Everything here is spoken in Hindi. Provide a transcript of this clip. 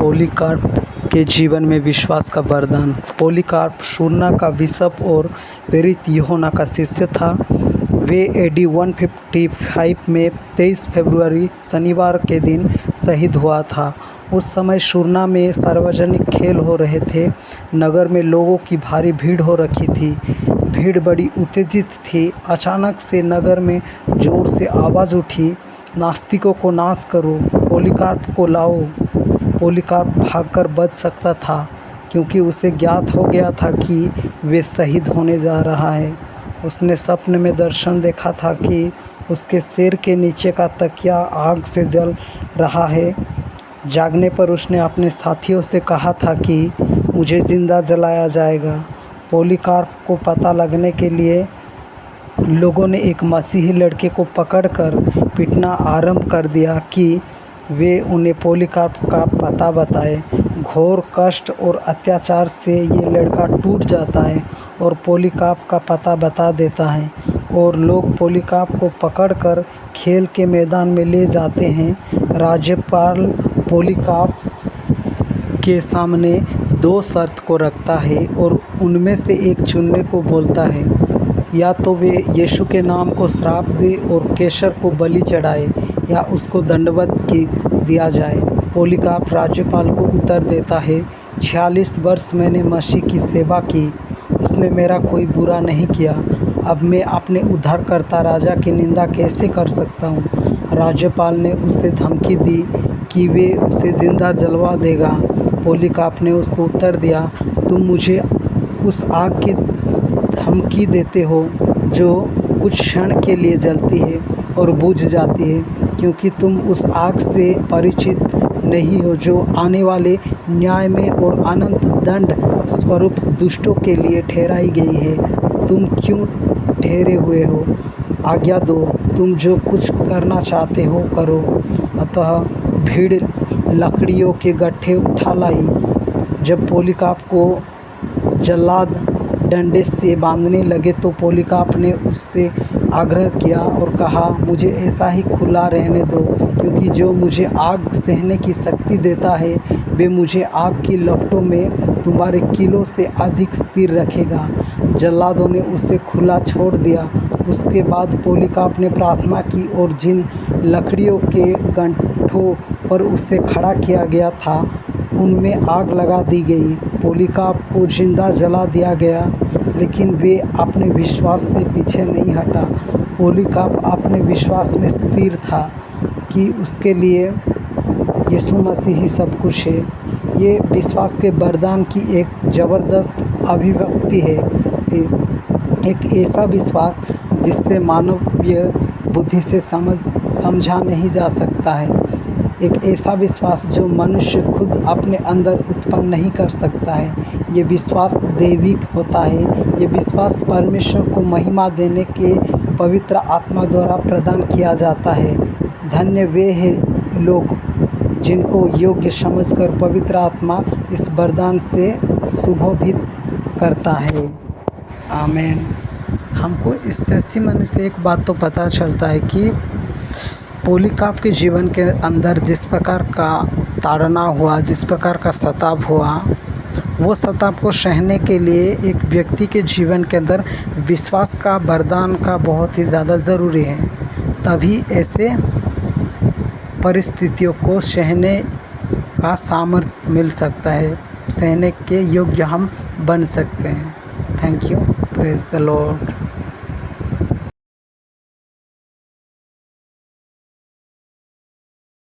पॉलीकार्प के जीवन में विश्वास का वरदान। पॉलीकार्प सुरना का बिशप और प्रेरित यूहन्ना का शिष्य था। वे एडी 155 में 23 फरवरी शनिवार के दिन शहीद हुआ था। उस समय सुरना में सार्वजनिक खेल हो रहे थे। नगर में लोगों की भारी भीड़ हो रखी थी। भीड़ बड़ी उत्तेजित थी। अचानक से नगर में जोर से आवाज़ उठी, नास्तिकों को नाश करो, पॉलीकार्प को लाओ। पॉलीकार्प भागकर बच सकता था, क्योंकि उसे ज्ञात हो गया था कि वे शहीद होने जा रहा है। उसने सपने में दर्शन देखा था कि उसके सिर के नीचे का तकिया आग से जल रहा है। जागने पर उसने अपने साथियों से कहा था कि मुझे जिंदा जलाया जाएगा। पॉलीकार्प को पता लगने के लिए लोगों ने एक मसीही लड़के को पकड़कर पीटना आरंभ कर दिया कि वे उन्हें पॉलीकार्प का पता बताएं। घोर कष्ट और अत्याचार से ये लड़का टूट जाता है और पॉलीकार्प का पता बता देता है, और लोग पॉलीकार्प को पकड़कर खेल के मैदान में ले जाते हैं। राज्यपाल पॉलीकार्प के सामने 2 शर्त को रखता है और उनमें से एक चुनने को बोलता है। या तो वे यीशु के नाम को श्राप दे और कैसर को बलि चढ़ाए, या उसको दंडवत दिया जाए। पॉलीकार्प राज्यपाल को उत्तर देता है, 46 वर्ष मैंने मसीह की सेवा की, उसने मेरा कोई बुरा नहीं किया। अब मैं अपने उद्धारकर्ता राजा की निंदा कैसे कर सकता हूँ। राज्यपाल ने उसे धमकी दी कि वे उसे जिंदा जलवा देगा। पॉलीकार्प ने उसको उत्तर दिया, तुम मुझे उस आग की धमकी देते हो जो कुछ क्षण के लिए जलती है और बुझ जाती है, क्योंकि तुम उस आग से परिचित नहीं हो जो आने वाले न्याय में और अनंत दंड स्वरूप दुष्टों के लिए ठहराई गई है। तुम क्यों ठहरे हुए हो? आज्ञा दो, तुम जो कुछ करना चाहते हो करो। अतः भीड़ लकड़ियों के गट्ठे उठा लाई। जब पॉलीकार्प को जल्लाद डंडे से बांधने लगे तो पॉलीकार्प ने उससे आग्रह किया और कहा, मुझे ऐसा ही खुला रहने दो, क्योंकि जो मुझे आग सहने की शक्ति देता है वे मुझे आग की लपटों में तुम्हारे किलों से अधिक स्थिर रखेगा। जल्लादों ने उसे खुला छोड़ दिया। उसके बाद पॉलीकार्प ने प्रार्थना की और जिन लकड़ियों के गट्ठों पर उसे खड़ा किया गया था उनमें आग लगा दी गई। पॉलीकार्प को जिंदा जला दिया गया, लेकिन वे अपने विश्वास से पीछे नहीं हटा। पॉलीकार्प अपने विश्वास में स्थिर था कि उसके लिए यीशु मसीह ही सब कुछ है। ये विश्वास के वरदान की एक ज़बरदस्त अभिव्यक्ति है। एक ऐसा विश्वास जिससे मानवीय बुद्धि से समझा नहीं जा सकता है। एक ऐसा विश्वास जो मनुष्य खुद अपने अंदर उत्पन्न नहीं कर सकता है। ये विश्वास दैविक होता है। ये विश्वास परमेश्वर को महिमा देने के पवित्र आत्मा द्वारा प्रदान किया जाता है। धन्य वे हैं लोग जिनको योग्य समझकर पवित्र आत्मा इस वरदान से सुशोभित करता है। आमीन। हमको इस टेस्टिमनी से एक बात तो पता चलता है कि पॉलीकार्प के जीवन के अंदर जिस प्रकार का ताड़ना हुआ, जिस प्रकार का सताव हुआ, वो सताव को सहने के लिए एक व्यक्ति के जीवन के अंदर विश्वास का वरदान का बहुत ही ज़्यादा ज़रूरी है। तभी ऐसे परिस्थितियों को सहने का सामर्थ्य मिल सकता है, सहने के योग्य हम बन सकते हैं। Thank you. Praise the Lord.